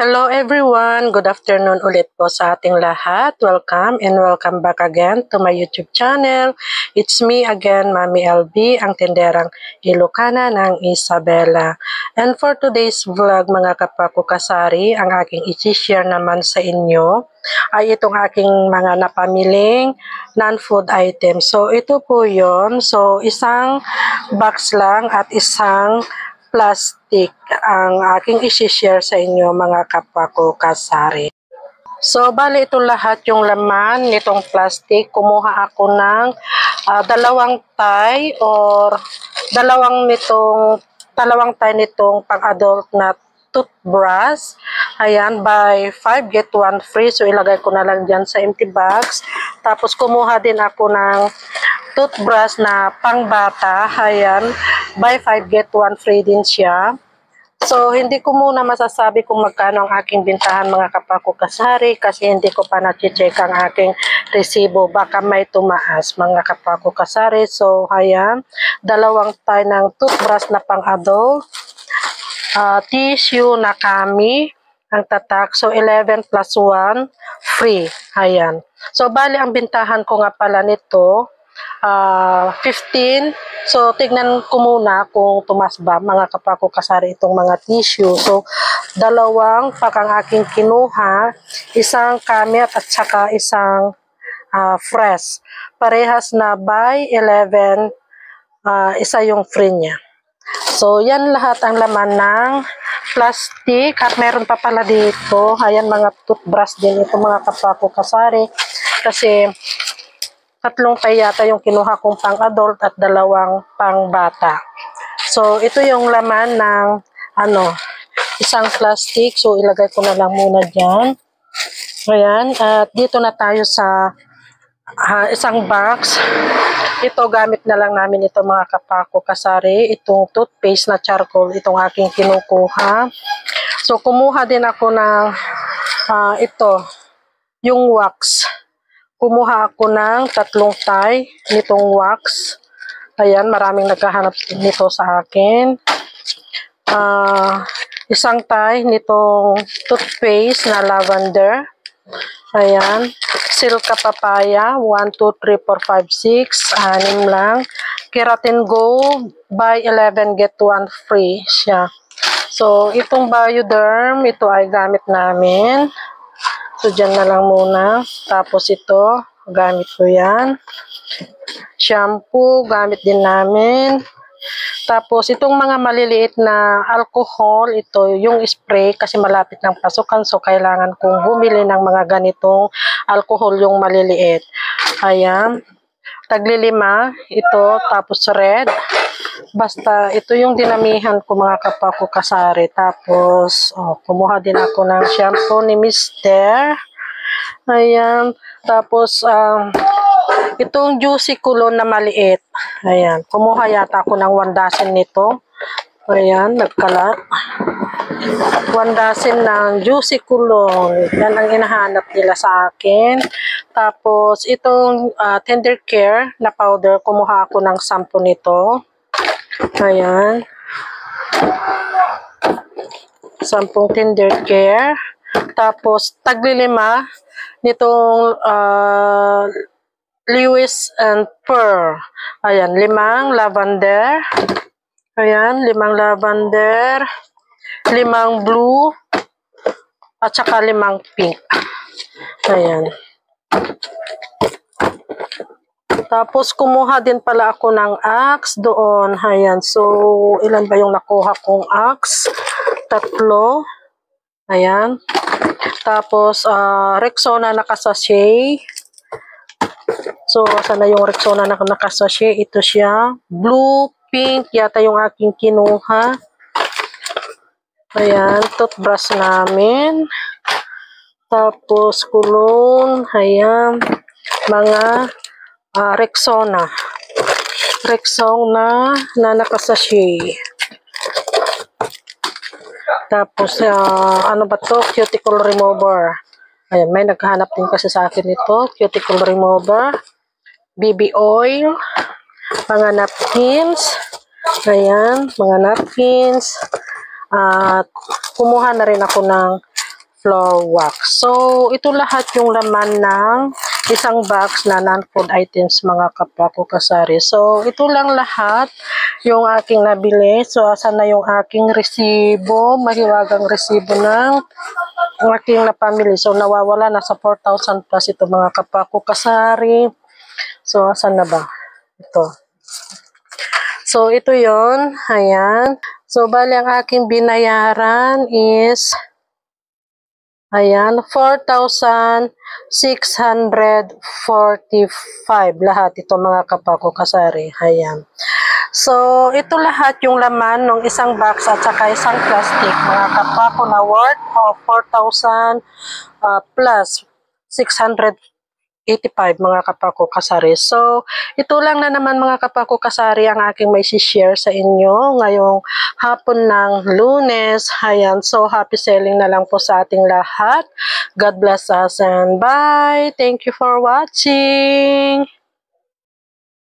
Hello everyone! Good afternoon ulit po sa ating lahat. Welcome and welcome back again to my YouTube channel. It's me again, Mami LB, ang tinderang Ilocana ng Isabela. And for today's vlog mga kapako kasari, ang aking i-share naman sa inyo ay itong aking mga napamiling non-food items. So ito po yon. So isang box lang at isang plastic ang aking isi-share sa inyo mga kapwa ko kasari. So, bali ito lahat yung laman nitong plastic. Kumuha ako ng dalawang tie or dalawang tie nitong pang-adult na toothbrush. Ayan, buy 5 get 1 free. So, ilagay ko na lang dyan sa empty box. Tapos, kumuha din ako ng toothbrush na pangbata. Ayan, buy 5 get 1 free din siya. So, hindi ko muna masasabi kung magkano ang aking bintahan mga kapako kasari kasi hindi ko pa na-check ang aking resibo. Baka may tumaas mga kapako kasari. So, ayan, dalawang tie ng toothbrush na pang-adult. Tissue na kami ang tatak. So, 11 plus 1 free. Ayan. So, bali ang bintahan ko nga pala nito 15. So, tignan ko muna kung tumas ba mga kapako kasari itong mga tissue. So, dalawang pack ang aking kinuha. Isang kamit at saka isang fresh. Parehas na by 11, isa yung free niya. So, yan lahat ang laman ng plastic. At meron pa pala dito. Ayan, mga toothbrush din ito mga kapako kasari. Kasi tatlong tie yata yung kinuha kong pang-adult at dalawang pang-bata. So, ito yung laman ng isang plastic. So, ilagay ko na lang muna dyan. Ayan. At dito na tayo sa isang box. Ito, gamit na lang namin ito mga kapako kasari. Itong toothpaste na charcoal, itong aking kinukuha. So, kumuha din ako ng ito, yung wax. Kumuha ako ng tatlong tie nitong wax. Ayan, maraming naghahanap nito sa akin. Isang tie nitong toothpaste na lavender. Ayan. Silka papaya. 1, 2, 3, 4, 5, 6. 6 lang. Keratin Gold. Buy 11, get 1 free siya. So, itong Bioderm, ito ay gamit namin. So, dyan na lang muna. Tapos ito, gamit ko yan. Shampoo, gamit din namin. Tapos, itong mga maliliit na alcohol, ito yung spray kasi malapit ng pasukan. So, kailangan kong bumili ng mga ganitong alcohol yung maliliit. Ayan. Tagli-5, ito. Tapos red. Basta, ito yung dinamihan ko mga kapako kasari. Tapos, kumuha din ako ng shampoo ni Mr. Ayan. Tapos, itong juicy kulon na maliit. Ayan. Kumuha yata ako ng 1 dozen nito. Ayan, nagkalat. 1 dozen ng juicy kulon. Yan ang hinahanap nila sa akin. Tapos, itong Tender Care na powder, kumuha ako ng 10 nito. Ayan. 10 Tender Care. Tapos, tagli-5 nitong Lewis and Pearl. Ayan, 5 lavender. Ayan, 5 lavender. 5 blue. At saka 5 pink. Ayan. Tapos, kumuha din pala ako ng Axe doon. Ayan. So, ilan ba yung nakuha kong Axe? 3. Ayan. Tapos, Rexona nakasachet. So, sana yung Rexona na nakasachet. Ito siya. Blue, pink. Yata yung aking kinuha. Ayan. Toothbrush namin. Tapos, kulon. Ayan. Mga Rexona. Rexona na nakasachet. Tapos, ano ba to? Cuticle remover. Ayan, may naghahanap din kasi sa akin ito. Cuticle remover. BB oil. Mga napkins. Ayan, mga napkins. At kumuha na rin ako ng floor wax. So, ito lahat yung laman ng isang box na non-food items mga kapwa ko kasari. So, ito lang lahat yung aking nabili. So, asan na yung aking resibo? Mahiwagang resibo ng aking napamili. So, nawawala na sa 4,000 plus ito mga kapwa ko kasari. So, asan na ba? Ito. So, ito yon. Ayan. So, bali ang aking binayaran is ayan, 4,645 lahat ito mga kapako kasari. Ayan. So, ito lahat yung laman ng isang box at saka isang plastic mga kapako na worth of 4,000 plus 685 mga kapako kasari. So, ito lang na naman mga kapako kasari ang aking may share sa inyo ngayong hapon ng Lunes. Ayan, so happy selling na lang po sa ating lahat. God bless us and bye. Thank you for watching.